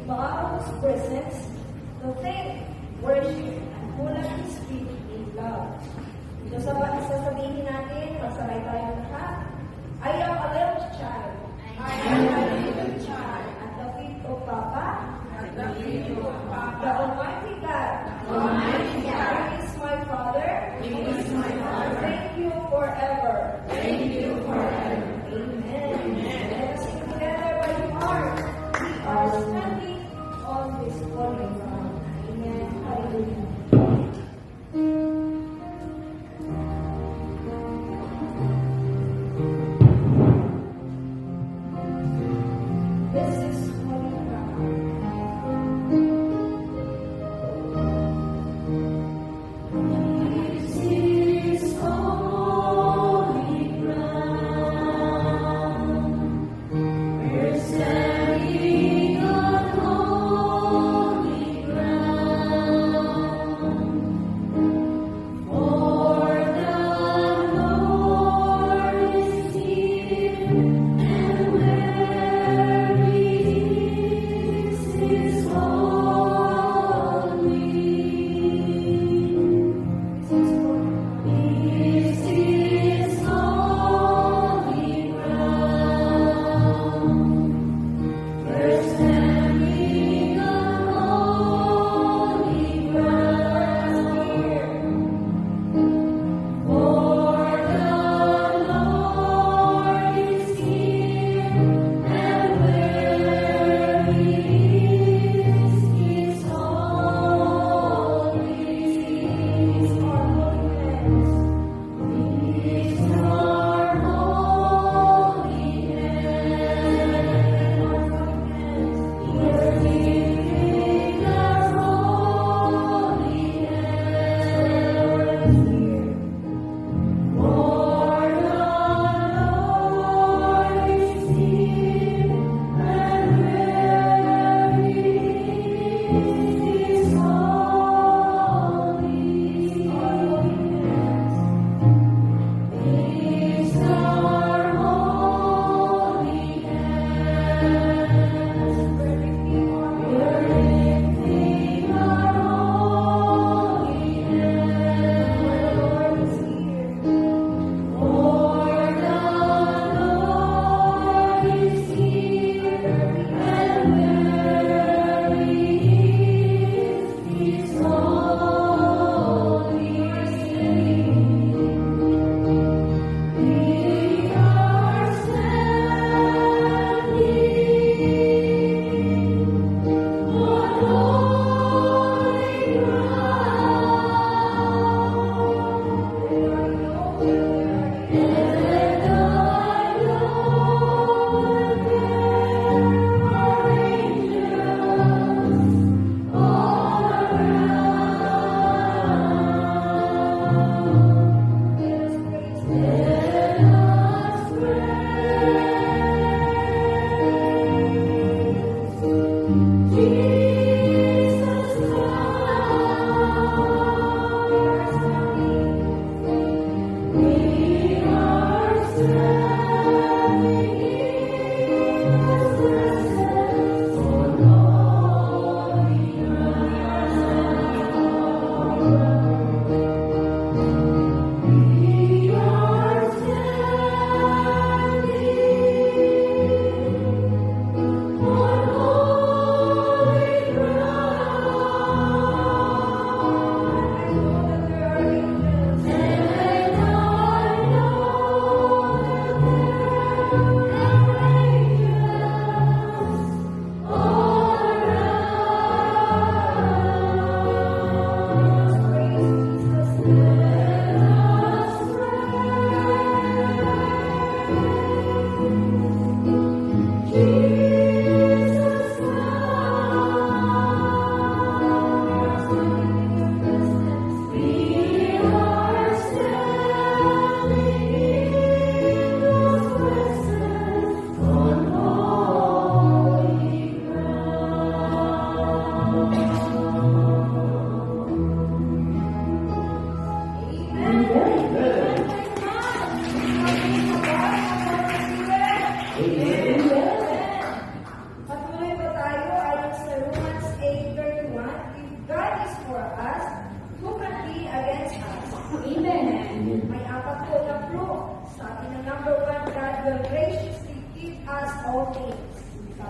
bow His presence to thank, worship, and pull up His feet in love. Ito sasabihin natin, magsabay tayong lahat. I am a little child. I am a little child. At the feet of Papa. At the feet of Papa. The Almighty God. Almighty God. He is my Father. He is my Father. Thank you forever. Thank you forever. Amen. Amen. Let us sing together by your heart. We are standing on this holy ground.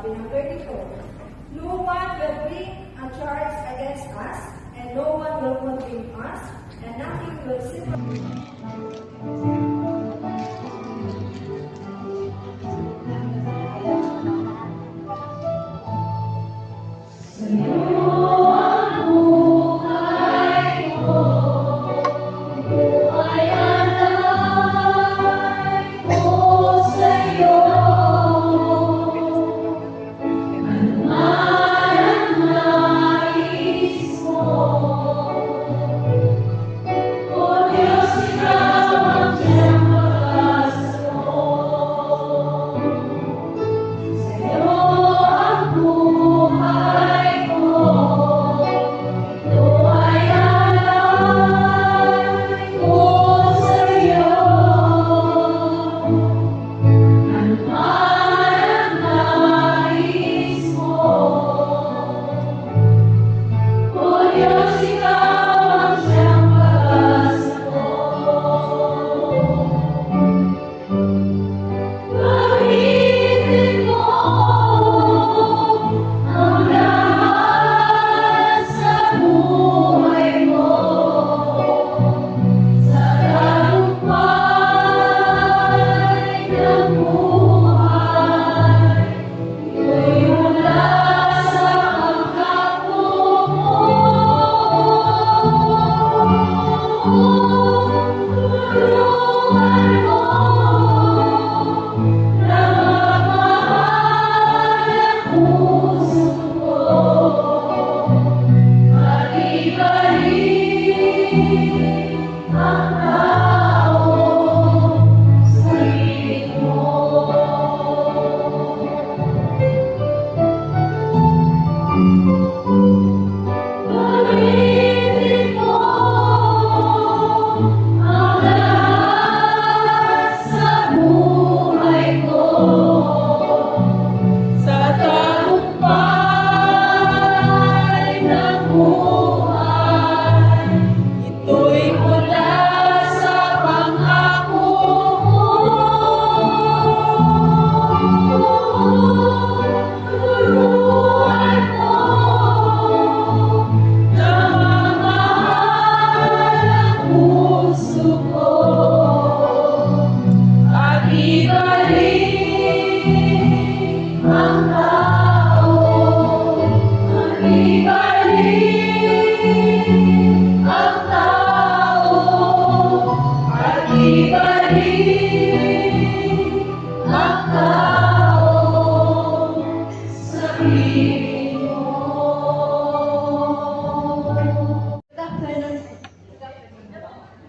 Sabi ng 34, no one will bring a charge against us, and no one will condemn us, and nothing will separate.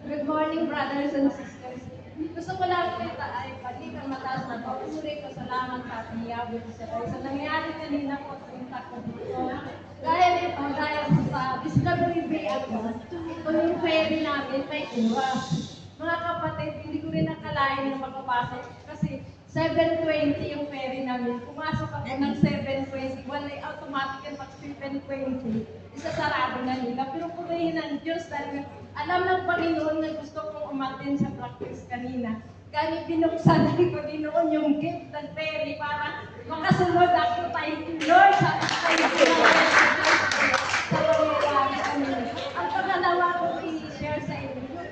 Good morning, brothers and sisters. Gusto ko lang po ay pagkita mataas na papuri ko salamat sa ating Yahweh sa nangyari kanina po sa punta ko dito. Dahil ito, dahil sa Discovery Bay ako, ito yung ferry namin kay Iwa. Mga kapatid, hindi ko rin nakalain na makapasok kasi 7:20 yung ferry namin. Pumasok ako ng 7:20, wala automatic yung pag 7:20. Isasarado na nila. Pero purihin ng Diyos dahil alam ng Panginoon na gusto kong umatin sa practice kanina. Kaya binuksan ng Panginoon yung gift ng ferry para makasunod ako. Thank you, Lord. Sa pangyayari kanina. Ang pangalawa kong i-share sa inyo.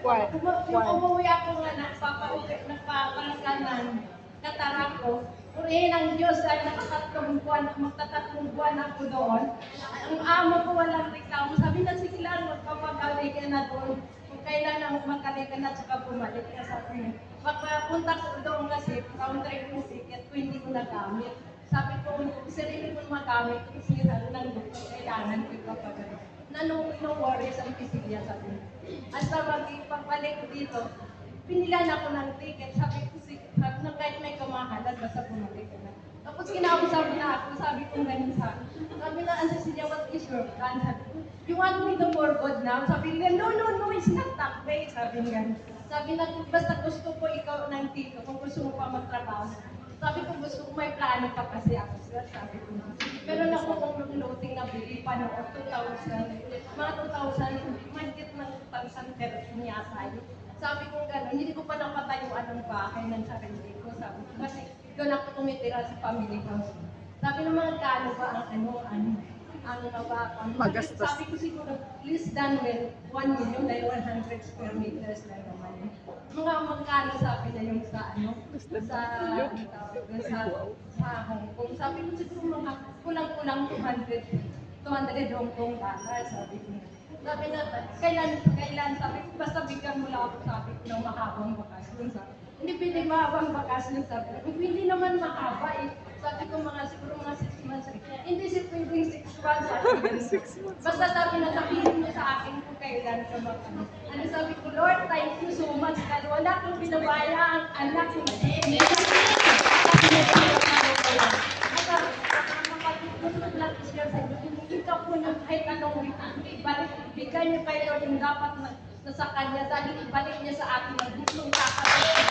Yung umuwi ako nga nagpapalaganan, katarap ko. Purihin ang Diyos dahil magtatatlong buwan ako doon. Ang amo ko walang reklamo. Sabi na, sige lang, magpapagawi ka na doon. Kung kailan ang magaling ka na, saka bumalik ka sa akin. Pagpunta ko doon kasi, round-trip yung ticket ko, hindi ko nagamit. Sabi ko, sarili ko magamit. Kasi sabi ng doktor, kailangan ko ipapagawa. No worries ang pisilya, sabi niya. Hasta magpapalik ko dito, pinilan ako ng ticket. Sabi ko, kahit may kamahalan, basta bumalik ka na. Tapos kinausap na ako, sabi ko ganun sa sabi na, ang Cecilia, what is your plan? Sabi ko, you want me to for God now? Sabi niya, no, it's not that way. Sabi niya, sabi na, basta gusto ko ikaw ng tito, kung gusto mo pa magtrabaho. Sabi ko, gusto ko may plano pa kasi ako. Sabi ko, meron ako kung loading na bili pa noong 2,000, mga 2,000, mahigit ng 2,013 yata yun. Sabi ko gano'n, hindi ko pa napatayuan ng bahay ng sarili ko. Sabi ko, kasi doon ako tumitira sa family house. Sabi naman, kano ba ang nabakon? Magastos. Sabi ko siguro, less than 1 million dahil 100 square meters lang naman yun. Mga magkano sabi na yung sa sa Hong Kong. Sabi ko siguro mga kulang-kulang 200 Hong Kong dollars, sabi ko. Sabi na, kailan, sabi ko, basta bigyan mo lang ako, sabi ko, ng mahabang bakasyon. Hindi pwede mahabang bakasyon, sabi ko. Hindi naman mahaba eh. Sabi ko siguro mga 6 months. Hindi siya pwedeng 6 months. Basta sabi na, sabihin mo sa akin kung kailan ka makano. Ano sabi ko, Lord, thank you so much. Kasi wala kong binabaya ang anak ko. Ikaw po ng kahit anong ibalik, bigay niyo kay Lord yung dapat na sa kanya dahil ibalik niya sa akin ang gustong kakabit.